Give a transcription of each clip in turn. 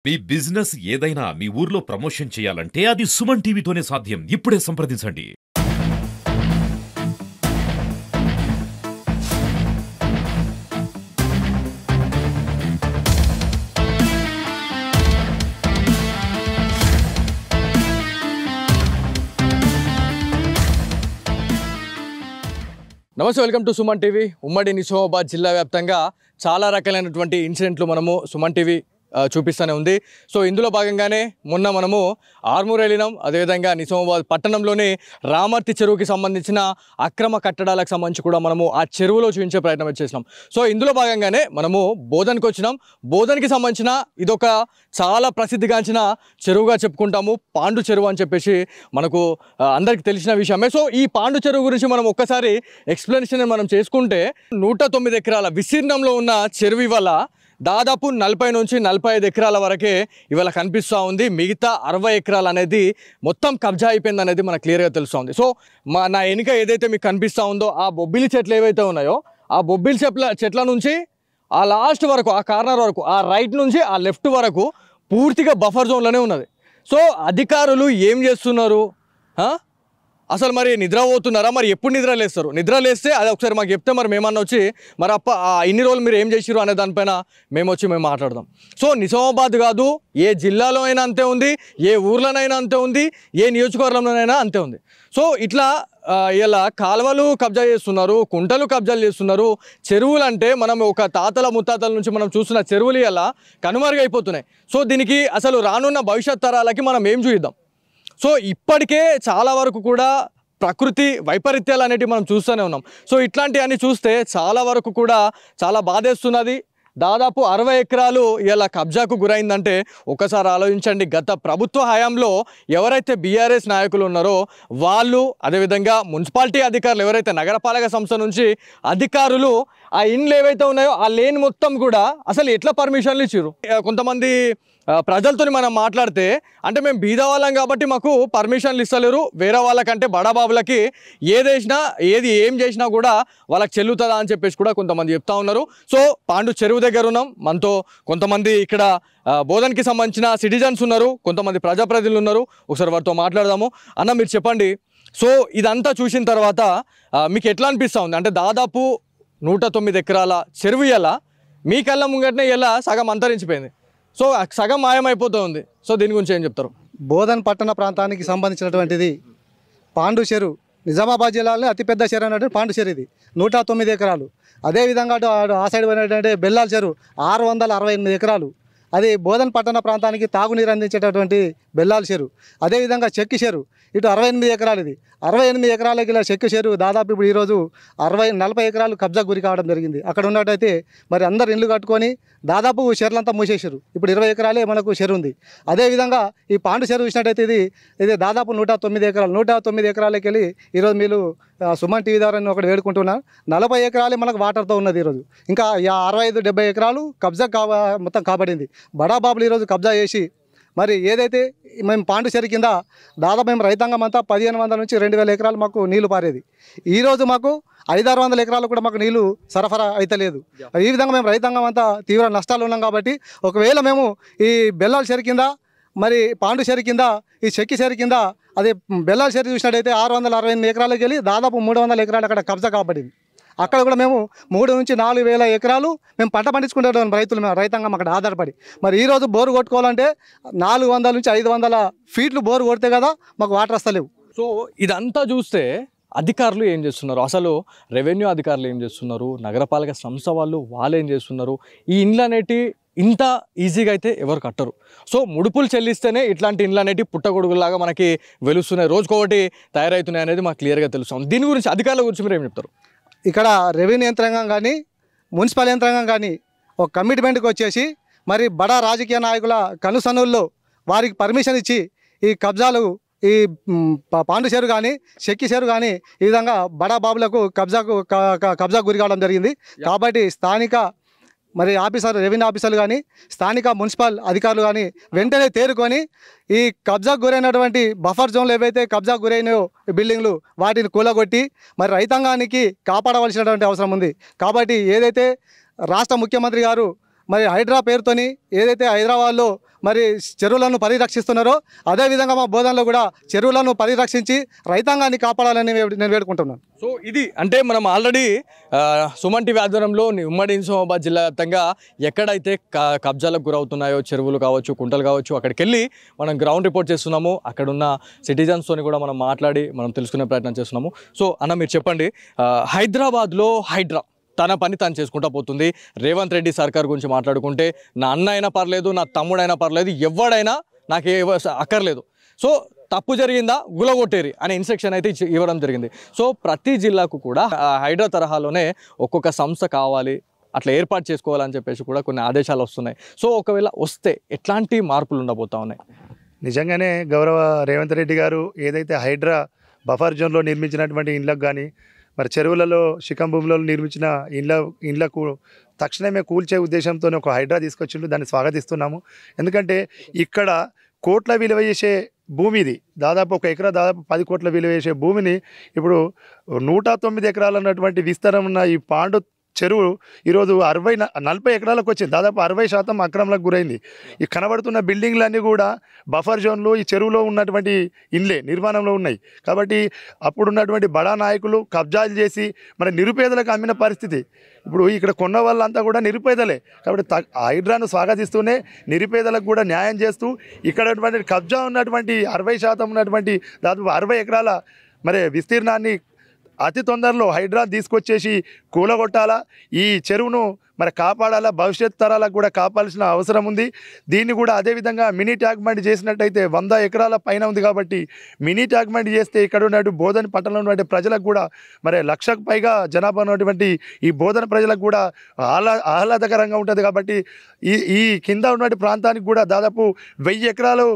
మీ business ఏదైనా మీ ఊర్లో promotion చేయాలంటే అది సుమన్ టీవీతోనే సాధ్యం. ఇప్పుడే సంప్రదించండి. నమస్తే, వెల్కమ్ టు సుమన్ టీవీ. ఉమ్మడి నిజామాబాద్ జిల్లా వ్యాప్తంగా చాలా రకాలైనటువంటి ఇన్సిడెంట్లు మనము సుమన్ టీవీ చూపిస్తూనే ఉంది. సో ఇందులో భాగంగానే మొన్న మనము ఆర్మూర్ వెళ్ళినాం. అదేవిధంగా నిజామాబాద్ పట్టణంలోని రామర్తి చెరువుకి సంబంధించిన అక్రమ కట్టడాలకు సంబంధించి కూడా మనము ఆ చెరువులో చూపించే ప్రయత్నం చేసినాం. సో ఇందులో భాగంగానే మనము బోధన్కి వచ్చినాం. బోధన్కి సంబంధించిన ఇదొక చాలా ప్రసిద్ధిగాంచిన చెరువుగా చెప్పుకుంటాము, పాండు చెరువు అని చెప్పేసి మనకు అందరికి తెలిసిన విషయమే. సో ఈ పాండు చెరువు గురించి మనం ఒక్కసారి ఎక్స్ప్లెనేషన్ మనం చేసుకుంటే 109 ఎకరాల విస్తీర్ణంలో ఉన్న చెరువు ఇవాళ దాదాపు 40 నుంచి 45 ఎకరాల వరకే ఇవాళ కనిపిస్తూ ఉంది. మిగతా 60 ఎకరాలు అనేది మొత్తం కబ్జా అయిపోయింది అనేది మనకు క్లియర్గా తెలుస్తుంది. సో నా వెనుక ఏదైతే మీకు కనిపిస్తూ ఉందో ఆ బొబ్బిలి చెట్లు ఏవైతే ఉన్నాయో ఆ బొబ్బిలి చెట్ల నుంచి ఆ లాస్ట్ వరకు, ఆ కార్నర్ వరకు, ఆ రైట్ నుంచి ఆ లెఫ్ట్ వరకు పూర్తిగా బఫర్ జోన్లోనే ఉన్నది. సో అధికారులు ఏం చేస్తున్నారు? అసలు మరి నిద్రపోతున్నారా? మరి ఎప్పుడు నిద్ర లేస్తారు? నిద్ర లేస్తే అది ఒకసారి మాకు చెప్తే మరి మేమన్నా వచ్చి మరి ఇన్ని రోజులు మీరు ఏం చేసిరు అనే దానిపైన మేము మాట్లాడదాం. సో నిజామాబాద్ కాదు, ఏ జిల్లాలో అయినా అంతే ఉంది, ఏ ఊర్లోనైనా అంతే ఉంది, ఏ నియోజకవర్గంలోనైనా అంతే ఉంది. సో ఇట్లా ఇలా కాలువలు కబ్జా చేస్తున్నారు, కుంటలు కబ్జాలు చేస్తున్నారు. చెరువులు అంటే మనం ఒక తాతల ముత్తాతల నుంచి మనం చూస్తున్న చెరువులు ఇలా కనుమరుగైపోతున్నాయి. సో దీనికి అసలు రానున్న భవిష్యత్ తరాలకి మనం ఏం చూద్దాం? సో ఇప్పటికే చాలా వరకు కూడా ప్రకృతి వైపరీత్యాలు అనేటివి మనం చూస్తూనే ఉన్నాం. సో ఇట్లాంటివన్నీ చూస్తే చాలా వరకు కూడా చాలా బాధేస్తున్నది. దాదాపు 60 ఎకరాలు ఇలా కబ్జాకు గురైందంటే ఒకసారి ఆలోచించండి. గత ప్రభుత్వ హయాంలో ఎవరైతే బీఆర్ఎస్ నాయకులు ఉన్నారో వాళ్ళు, అదేవిధంగా మున్సిపాలిటీ అధికారులు, ఎవరైతే నగరపాలక సంస్థ నుంచి అధికారులు ఆ ఇండ్లు ఏవైతే ఉన్నాయో ఆ లేన్ మొత్తం కూడా అసలు ఎట్లా పర్మిషన్లు ఇచ్చారు? కొంతమంది ప్రజలతో మనం మాట్లాడితే అంటే మేము బీదవాళ్ళం కాబట్టి మాకు పర్మిషన్లు ఇస్తలేరు, వేరే వాళ్ళకంటే బడాబాబులకి ఏం చేసినా కూడా వాళ్ళకి చెల్లుతుందా అని చెప్పేసి కూడా కొంతమంది చెప్తా ఉన్నారు. సో పాండు చెరువు దగ్గర ఉన్నాం. మనతో కొంతమంది ఇక్కడ బోధన్కి సంబంధించిన సిటిజన్స్ ఉన్నారు, కొంతమంది ప్రజాప్రతినిధులు ఉన్నారు. ఒకసారి వారితో మాట్లాడదాము. అన్న మీరు చెప్పండి, సో ఇదంతా చూసిన తర్వాత మీకు ఎట్లా అనిపిస్తూ ఉంది? అంటే దాదాపు 109 ఎకరాల చెరువు ఇలా మీ కళ్ళ ముంగటనే ఇలా సగం అంతరించిపోయింది, సో సగం మాయమైపోతూ ఉంది. సో దీని గురించి ఏం చెప్తారు? బోధన్ పట్టణ ప్రాంతానికి సంబంధించినటువంటిది పాండు చెరువు. నిజామాబాద్ జిల్లాలో అతిపెద్ద చెరువు అనేటువంటి పాండు చెరువు. ఇది 109 ఎకరాలు. అదేవిధంగా ఆ సైడ్ పోయినటువంటి బెల్లాల చెరువు 668 ఎకరాలు. అది బోధన్ పట్టణ ప్రాంతానికి తాగునీరు అందించేటటువంటి బెల్లాల చెరువు. అదేవిధంగా చెక్కి చెరువు ఇటు 68 ఎకరాలు. ఇది 68 ఎకరాలకి ఇలా చెక్కి చెరువు దాదాపు ఇప్పుడు ఈరోజు 40 ఎకరాలు కబ్జా గురి కావడం జరిగింది. అక్కడ ఉన్నట్టయితే మరి అందరు ఇల్లు కట్టుకొని దాదాపు చెరువులంతా మూసేసారు. ఇప్పుడు 20 ఎకరాలే మనకు చెరువు ఉంది. అదేవిధంగా ఈ పాండు చెరువు ఇచ్చినట్టయితే ఇది దాదాపు 109 ఎకరాలు. 109 ఎకరాలకి వెళ్ళి ఈరోజు మీరు సుమన్ టీవీ ద్వారా ఒకటి వేడుకుంటున్నాను. 40 ఎకరాలే మనకు వాటర్తో ఉన్నది ఈరోజు. ఇంకా 65-70 ఎకరాలు కబ్జా మొత్తం కాబడింది. బడాబాబులు ఈరోజు కబ్జా చేసి మరి ఏదైతే మేము పాండు చెరువు కింద దాదాపు మేము రైతాంగం అంతా 1500 నుంచి 2000 ఎకరాలు మాకు నీళ్లు పారేది. ఈరోజు మాకు 500-600 ఎకరాలు కూడా మాకు నీళ్లు సరఫరా అయితలేదు. ఈ విధంగా మేము రైతాంగం అంతా తీవ్ర నష్టాలు ఉన్నాం. కాబట్టి ఒకవేళ మేము ఈ బెల్లాల చెరువు కింద, మరి పాండు చెరువు కింద, ఈ చెక్కి చెరువు కింద, అదే బెల్లాల చెరువు చూసినట్టయితే 668 ఎకరాలకు వెళ్ళి దాదాపు 300 ఎకరాలు అక్కడ కబ్జా కాబడింది. అక్కడ కూడా మేము 3 నుంచి 4,000 ఎకరాలు మేము పంట పండించుకుంటాం రైతులు, మేము రైతాంగం అక్కడ ఆధారపడి. మరి ఈరోజు బోరు కొట్టుకోవాలంటే 400 నుంచి 500 ఫీట్లు బోరు కొడితే కదా మాకు వాటర్ వస్తలేవు. సో ఇదంతా చూస్తే అధికారులు ఏం చేస్తున్నారు? అసలు రెవెన్యూ అధికారులు ఏం చేస్తున్నారు? నగరపాలక సంస్థ వాళ్ళు ఏం చేస్తున్నారు? ఈ ఇండ్లు అనేటివి ఇంత ఈజీగా అయితే ఎవరు కట్టరు. సో ముడుపులు చెల్లిస్తేనే ఇట్లాంటి ఇండ్లు అనేటివి పుట్టగొడుగులాగా మనకి వెలుస్తున్నాయి, రోజుకొకటి తయారవుతున్నాయి అనేది మాకు క్లియర్గా తెలుస్తుంది. దీని గురించి అధికారుల గురించి మీరు ఏం చెప్తారు? ఇక్కడ రెవెన్యూ యంత్రాంగం కానీ, మున్సిపల్ యంత్రాంగం కానీ ఒక కమిట్మెంట్కి వచ్చేసి మరి బడా రాజకీయ నాయకుల కనుసనుల్లో వారికి పర్మిషన్ ఇచ్చి ఈ కబ్జాలు, ఈ పాండు చెరువు కానీ, చెక్కి చెరువు కానీ ఈ విధంగా బడా బాబులకు కబ్జా గురి కావడం జరిగింది. కాబట్టి స్థానిక మరి రెవెన్యూ ఆఫీసర్లు కానీ, స్థానిక మున్సిపల్ అధికారులు కానీ వెంటనే తేరుకొని ఈ కబ్జాకు గురైనటువంటి బఫర్ జోన్లు ఏవైతే కబ్జాకు గురైనాయో బిల్డింగ్లు వాటిని కూలగొట్టి మరి రైతాంగానికి కాపాడవలసినటువంటి అవసరం ఉంది. కాబట్టి ఏదైతే రాష్ట్ర ముఖ్యమంత్రి గారు మరి హైడ్రా పేరుతోని ఏదైతే హైదరాబాద్లో మరి చెరువులను పరిరక్షిస్తున్నారో అదేవిధంగా మా బోధనలో కూడా చెరువులను పరిరక్షించి రైతాంగాన్ని కాపాడాలని నేను వేడుకుంటున్నాను. సో ఇది అంటే మనం ఆల్రెడీ సుమన్ టీవీ ఆధ్వర్యంలో ఉమ్మడి నిజామాబాద్ జిల్లా వ్యాప్తంగా ఎక్కడైతే కబ్జాలకు గురవుతున్నాయో చెరువులు కావచ్చు, కుంటలు కావచ్చు, అక్కడికి వెళ్ళి మనం గ్రౌండ్ రిపోర్ట్ చేస్తున్నాము. అక్కడున్న సిటిజన్స్తోని కూడా మనం మాట్లాడి మనం తెలుసుకునే ప్రయత్నం చేస్తున్నాము. సో అన్న మీరు చెప్పండి, హైదరాబాద్లో హైడ్రా తన పని తాను చేసుకుంటా పోతుంది. రేవంత్ రెడ్డి సర్కార్ గురించి మాట్లాడుకుంటే నా అన్న అయినా పర్లేదు, నా తమ్ముడైనా పర్లేదు, ఎవడైనా నాకు అక్కర్లేదు. సో తప్పు జరిగిందా గులగొట్టేరి అనే ఇన్స్ట్రక్షన్ అయితే ఇవ్వడం జరిగింది. సో ప్రతి జిల్లాకు కూడా హైడ్రా తరహాలోనే ఒక్కొక్క సంస్థ కావాలి, అట్లా ఏర్పాటు చేసుకోవాలని చెప్పేసి కూడా కొన్ని ఆదేశాలు వస్తున్నాయి. సో ఒకవేళ వస్తే ఎట్లాంటి మార్పులు ఉండబోతా ఉన్నాయి? నిజంగానే గౌరవ రేవంత్ రెడ్డి గారు ఏదైతే హైడ్రా బఫర్ జోన్లో నిర్మించినటువంటి ఇండ్లకు కానీ మరి చెరువులలో శిఖం భూములలో నిర్మించిన ఇండ్లకు తక్షణమే కూల్చే ఉద్దేశంతో ఒక హైడ్రా తీసుకొచ్చిండు. దాన్ని స్వాగతిస్తున్నాము. ఎందుకంటే ఇక్కడ కోట్ల విలువ చేసే భూమి ఇది, దాదాపు 1 ఎకరా దాదాపు 10 కోట్ల విలువ చేసే భూమిని ఇప్పుడు 109 ఎకరాలు ఉన్నటువంటి విస్తరం ఉన్న ఈ పాండు చెరువు ఈరోజు 40 ఎకరాలకు వచ్చింది. దాదాపు 60% అక్రమలకు గురైంది. ఈ కనబడుతున్న బిల్డింగ్లన్నీ కూడా బఫర్ జోన్లు ఈ చెరువులో ఉన్నటువంటి ఇండ్లే నిర్మాణంలో ఉన్నాయి. కాబట్టి అప్పుడున్నటువంటి బడా నాయకులు కబ్జాలు చేసి మన నిరుపేదలకు అమ్మిన పరిస్థితి. ఇప్పుడు ఇక్కడ కొన్న వాళ్ళంతా కూడా నిరుపేదలే. కాబట్టి హైడ్రాను స్వాగతిస్తూనే నిరుపేదలకు కూడా న్యాయం చేస్తూ ఇక్కడ కబ్జా ఉన్నటువంటి 60% ఉన్నటువంటి దాదాపు 60 ఎకరాల మరి విస్తీర్ణాన్ని అతి తొందరలో హైడ్రా తీసుకొచ్చేసి కూలగొట్టాలా, ఈ చెరువును మరి కాపాడాలా, భవిష్యత్ తరాలకు కూడా కాపాడాల్సిన అవసరం ఉంది. దీన్ని కూడా అదేవిధంగా మినీ ట్యాంక్మెంట్ చేసినట్టయితే 100 ఎకరాల పైన ఉంది. కాబట్టి మినీ ట్యాంక్మెంట్ చేస్తే ఇక్కడ ఉన్నటువంటి బోధన పట్టణంలో ఉన్నటువంటి ప్రజలకు కూడా మరి 1,00,000కు పైగా జనాభా ఉన్నటువంటి ఈ బోధన ప్రజలకు కూడా ఆహ్లాదకరంగా ఉంటుంది. కాబట్టి ఈ కింద ఉన్నటువంటి ప్రాంతానికి కూడా దాదాపు 1000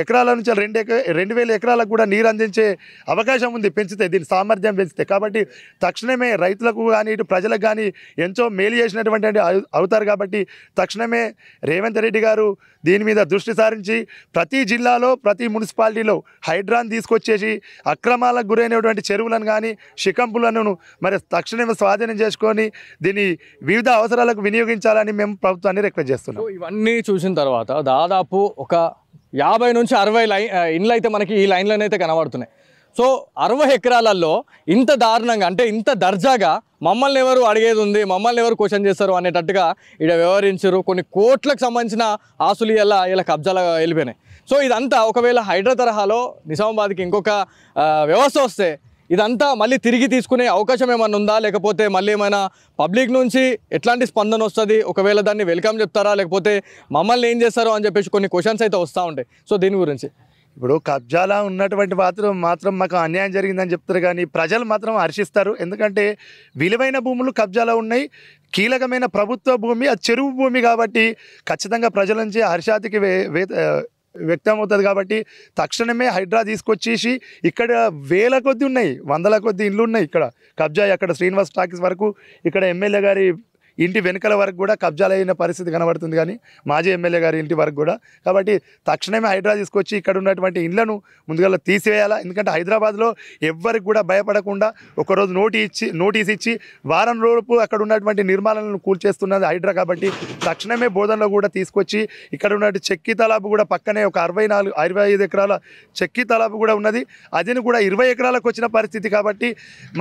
ఎకరాల నుంచి 2,000 ఎకరాలకు కూడా నీరు అందించే అవకాశం ఉంది పెంచితే, దీని సామర్థ్యం పెంచితే. కాబట్టి తక్షణమే రైతులకు కానీ ఇటు ప్రజలకు కానీ ఎంతో మేలు చేసినటువంటి అవుతారు. కాబట్టి తక్షణమే రేవంత్ రెడ్డి గారు దీని మీద దృష్టి సారించి ప్రతి జిల్లాలో ప్రతి మున్సిపాలిటీలో హైడ్రాన్ తీసుకొచ్చేసి అక్రమాలకు గురైనటువంటి చెరువులను కానీ శిఖంపులను మరి తక్షణమే స్వాధీనం చేసుకొని దీన్ని వివిధ అవసరాలకు వినియోగించాలని మేము ప్రభుత్వాన్ని రిక్వెస్ట్ చేస్తున్నాం. ఇవన్నీ చూసిన తర్వాత దాదాపు ఒక 50 నుంచి 60 ఇండ్లు అయితే మనకి ఈ లైన్లోనైతే కనబడుతున్నాయి. సో 60 ఎకరాలలో ఇంత దారుణంగా అంటే ఇంత దర్జాగా మమ్మల్ని ఎవరు అడిగేది ఉంది, మమ్మల్ని ఎవరు క్వశ్చన్ చేస్తారు అనేటట్టుగా ఇక్కడ వ్యవహరించారు. కొన్ని కోట్లకు సంబంధించిన ఆస్తులు ఇలా కబ్జాలు వెళ్ళిపోయినాయి. సో ఇదంతా ఒకవేళ హైడ్రా తరహాలో నిజామాబాద్కి ఇంకొక వ్యవస్థ వస్తే ఇదంతా మళ్ళీ తిరిగి తీసుకునే అవకాశం ఏమైనా ఉందా, లేకపోతే మళ్ళీ ఏమైనా పబ్లిక్ నుంచి ఎట్లాంటి స్పందన వస్తుంది, ఒకవేళ దాన్ని వెల్కమ్ చెప్తారా, లేకపోతే మమ్మల్ని ఏం చేస్తారో అని చెప్పేసి కొన్ని క్వశ్చన్స్ అయితే వస్తూ ఉంటాయి. సో దీని గురించి ఇప్పుడు కబ్జాలా ఉన్నటువంటి మాత్రం మాకు అన్యాయం జరిగిందని చెప్తారు, కానీ ప్రజలు మాత్రం హర్షిస్తారు. ఎందుకంటే విలువైన భూములు కబ్జాలో ఉన్నాయి, కీలకమైన ప్రభుత్వ భూమి, అది చెరువు భూమి. కాబట్టి ఖచ్చితంగా ప్రజల నుంచి హర్షాతికి వ్యక్తమవుతుంది. కాబట్టి తక్షణమే హైడ్రా తీసుకొచ్చేసి ఇక్కడ 1000 కొద్ది ఉన్నాయి, 100ల కొద్ది ఇండ్లు ఉన్నాయి ఇక్కడ కబ్జా. అక్కడ శ్రీనివాస్ టాకీస్ వరకు, ఇక్కడ ఎమ్మెల్యే గారి ఇంటి వెనుకల వరకు కూడా కబ్జాలు అయిన పరిస్థితి కనబడుతుంది, కానీ మాజీ ఎమ్మెల్యే గారి ఇంటి వరకు కూడా. కాబట్టి తక్షణమే హైడ్రా తీసుకొచ్చి ఇక్కడ ఉన్నటువంటి ఇండ్లను ముందుగా తీసివేయాలా. ఎందుకంటే హైదరాబాద్లో ఎవ్వరికి కూడా భయపడకుండా ఒకరోజు నోటీస్ ఇచ్చి వారం రోజులు అక్కడ ఉన్నటువంటి నిర్మాణాలను కూల్చేస్తున్నది హైడ్రా. కాబట్టి తక్షణమే బోధనలో కూడా తీసుకొచ్చి ఇక్కడ ఉన్నటువంటి చెక్కి తలాబు కూడా పక్కనే ఒక 65 ఎకరాల చెక్కి తలాబు కూడా ఉన్నది, అదిని కూడా 20 ఎకరాలకు వచ్చిన పరిస్థితి. కాబట్టి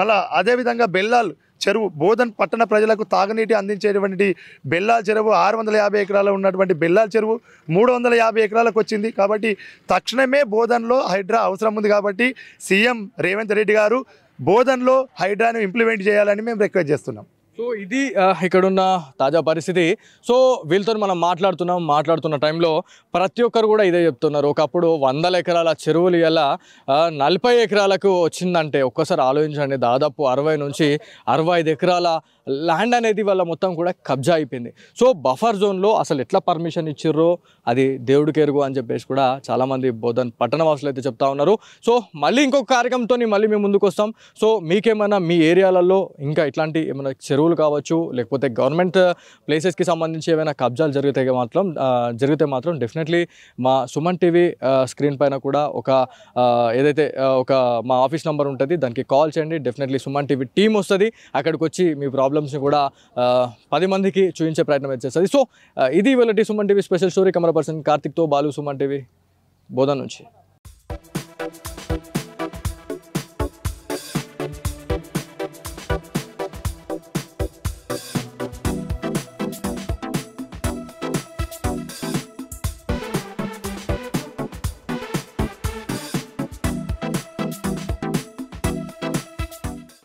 మళ్ళీ అదేవిధంగా బెల్లాల్ చెరువు బోధన్ పట్టణ ప్రజలకు తాగునీటి అందించేటువంటి బెల్లాల్ చెరువు 650 ఎకరాలు ఉన్నటువంటి బెల్లాల్ చెరువు 350 ఎకరాలకు వచ్చింది. కాబట్టి తక్షణమే బోధన్లో హైడ్రా అవసరం ఉంది. కాబట్టి సీఎం రేవంత్ రెడ్డి గారు బోధన్లో హైడ్రాను ఇంప్లిమెంట్ చేయాలని మేము రిక్వెస్ట్ చేస్తున్నాం. సో ఇది ఇక్కడున్న తాజా పరిస్థితి. సో వీళ్ళతో మనం మాట్లాడుతున్న టైంలో ప్రతి ఒక్కరు కూడా ఇదే చెప్తున్నారు. ఒకప్పుడు 100 ఎకరాల చెరువులు ఇలా 40 ఎకరాలకు వచ్చిందంటే ఒక్కసారి ఆలోచించండి, దాదాపు 60 నుంచి 65 ఎకరాల ల్యాండ్ అనేది వాళ్ళ మొత్తం కూడా కబ్జా అయిపోయింది. సో బఫర్ జోన్లో అసలు ఎట్లా పర్మిషన్ ఇచ్చిర్రో అది దేవుడికి ఎరుగు అని చెప్పేసి కూడా చాలామంది బోధన్ పట్టణ వాసులు అయితే చెప్తా ఉన్నారు. సో మళ్ళీ ఇంకొక కార్యక్రమంతో మళ్ళీ మేము ముందుకు వస్తాం. సో మీకేమైనా మీ ఏరియాలలో ఇంకా ఇట్లాంటి ఏమైనా చెరువులు కావచ్చు, లేకపోతే గవర్నమెంట్ ప్లేసెస్కి సంబంధించి ఏమైనా కబ్జాలు జరిగితే మాత్రం డెఫినెట్లీ మా సుమన్ టీవీ స్క్రీన్ పైన కూడా ఏదైతే మా ఆఫీస్ నెంబర్ ఉంటుంది దానికి కాల్ చేయండి. డెఫినెట్లీ సుమన్ టీవీ టీం వస్తుంది, అక్కడికి వచ్చి మీ ప్రాబ్లం ప్రాబ్లమ్స్ని కూడా 10 మందికి చూపించే ప్రయత్నం అయితే చేస్తుంది. సో ఇది ఇవాళ Suman TV special story. Camera person కార్తిక్తో బాలు, సుమన్ టీవీ బోధన్ నుంచి.